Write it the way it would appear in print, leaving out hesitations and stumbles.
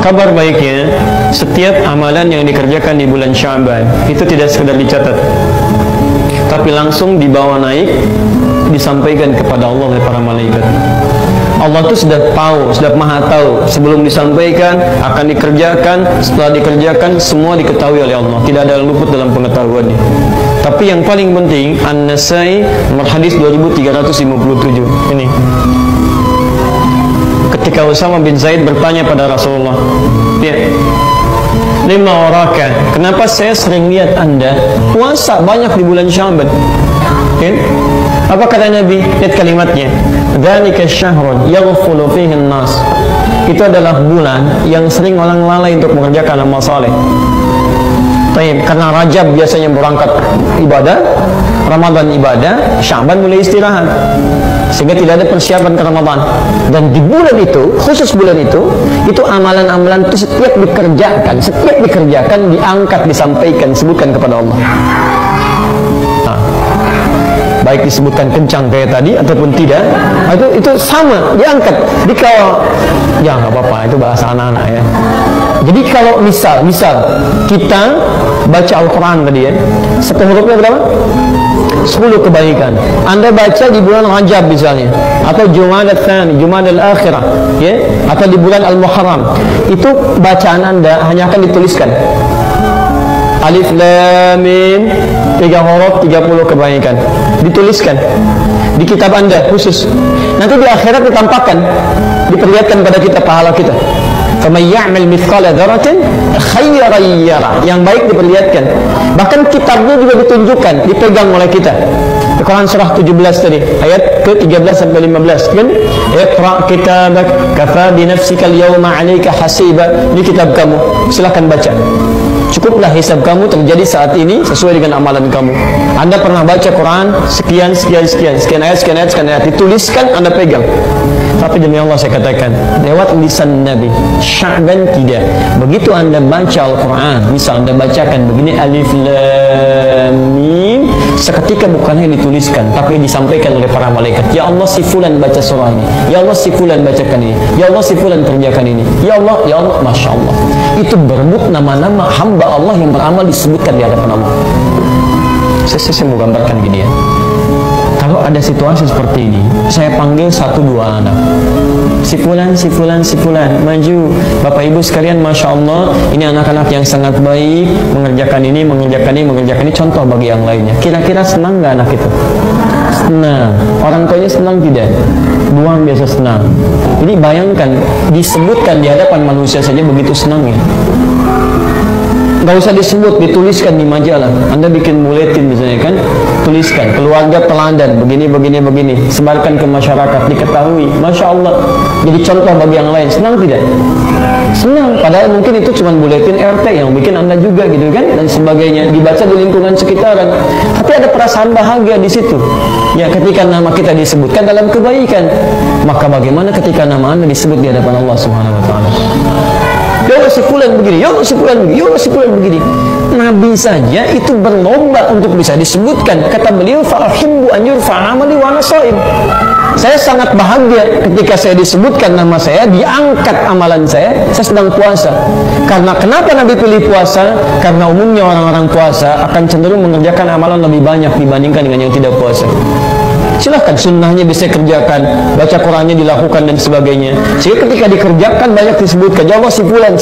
Kabar baiknya, setiap amalan yang dikerjakan di bulan Sya'ban itu tidak sekedar dicatat, tapi langsung dibawa naik, disampaikan kepada Allah oleh para malaikat. Allah itu sudah tahu, sudah maha tahu sebelum disampaikan, akan dikerjakan, setelah dikerjakan, semua diketahui oleh Allah. Tidak ada yang luput dalam pengetahuannya. Tapi yang paling penting, An-Nasai nomor hadis 2357 ini. Ketika Usama bin Zaid bertanya pada Rasulullah, ya, lima waraka, kenapa saya sering lihat anda puasa banyak di bulan Sya'ban? Ya? Apa kata Nabi? Lihat kalimatnya, dzalika syahrun yaghfulu fihi an-nas. Itu adalah bulan yang sering orang lalai untuk mengerjakan amal saleh. Karena Rajab biasanya berangkat ibadah, Ramadan ibadah, Sya'ban mulai istirahat, sehingga tidak ada persiapan ke Ramadan. Dan di bulan itu, khusus bulan itu amalan-amalan itu setiap dikerjakan, diangkat, disampaikan, disebutkan kepada Allah. Nah, baik disebutkan kencang kayak tadi ataupun tidak, itu sama, diangkat. Jadi kalau ya nggak apa-apa, itu bahasa anak-anak ya. Jadi kalau misal kita baca Al-Quran tadi ya, satu hurufnya berapa? 10 kebaikan. Anda baca di bulan Rajab misalnya, atau Jumadal Tsani, Jumadal Akhirah, ya, atau di bulan Al-Muharram, itu bacaan Anda hanya akan dituliskan. Alif Lam Mim, 3 huruf, 30 kebaikan. Dituliskan di kitab Anda khusus. Nanti di akhirat ditampakkan, diperlihatkan pada kita pahala kita. فَمَنْ يَعْمَلْ مِثْقَالَ ذَرَةٍ خَيْرًا يَرَهُ. Yang baik diperlihatkan. Bahkan kitabnya juga ditunjukkan, dipegang oleh kita. Quran surah 17 tadi, ayat ke-13 sampai 15 kan? Iqra' kitabak kafa bi nafsika al-yawma 'alaika hasiba. Ini kitab kamu, silakan baca. Cukuplah hisab kamu terjadi saat ini sesuai dengan amalan kamu. Anda pernah baca Quran sekian ayat, dituliskan, Anda pegang. Tapi demi Allah saya katakan, lewat lisan Nabi, Sya'ban tidak. Begitu Anda baca Al-Quran, misal Anda bacakan begini, Alif Lam Mim, seketika bukan hanya dituliskan, tapi disampaikan oleh para malaikat. Ya Allah, si fulan baca surah ini. Ya Allah, si fulan bacakan ini. Ya Allah, si fulan kerjakan ini. Ya Allah, Masya Allah. Itu berebut nama-nama hamba Allah yang beramal disebutkan di hadapan Allah. Saya mau gambarkan gini ya. Kalau ada situasi seperti ini, saya panggil 1-2 anak. Si fulan, maju. Bapak ibu sekalian, Masya Allah, ini anak-anak yang sangat baik, mengerjakan ini. Contoh bagi yang lainnya. Kira-kira senang nggak anak itu? Senang. Orang tuanya senang tidak? Buang biasa senang. Jadi bayangkan, disebutkan di hadapan manusia saja begitu senangnya. Nggak usah disebut, dituliskan di majalah. Anda bikin buletin misalnya kan, tuliskan keluarga teladan begini, sebarkan ke masyarakat, diketahui. Masya Allah, jadi contoh bagi yang lain. Senang tidak? Senang. Padahal mungkin itu cuma buletin RT yang bikin Anda juga gitu kan, dan sebagainya, dibaca di lingkungan sekitaran. Tapi ada perasaan bahagia di situ. Ya, ketika nama kita disebutkan dalam kebaikan, maka bagaimana ketika nama Anda disebut di hadapan Allah Subhanahu Wa Taala? Ya Allah, si fulan begini, ya Allah, si fulan begini. Nabi saja itu berlomba untuk bisa disebutkan. Kata beliau, fa'ahibbu an yurfa'a amali wa ana shaim. Saya sangat bahagia ketika saya disebutkan nama saya, diangkat amalan saya sedang puasa. Karena kenapa Nabi pilih puasa? Karena umumnya orang-orang puasa akan cenderung mengerjakan amalan lebih banyak dibandingkan dengan yang tidak puasa. Silahkan sunnahnya bisa kerjakan, baca Qurannya dilakukan dan sebagainya. Sehingga ketika dikerjakan banyak disebutkan, ya Allah, si fulan.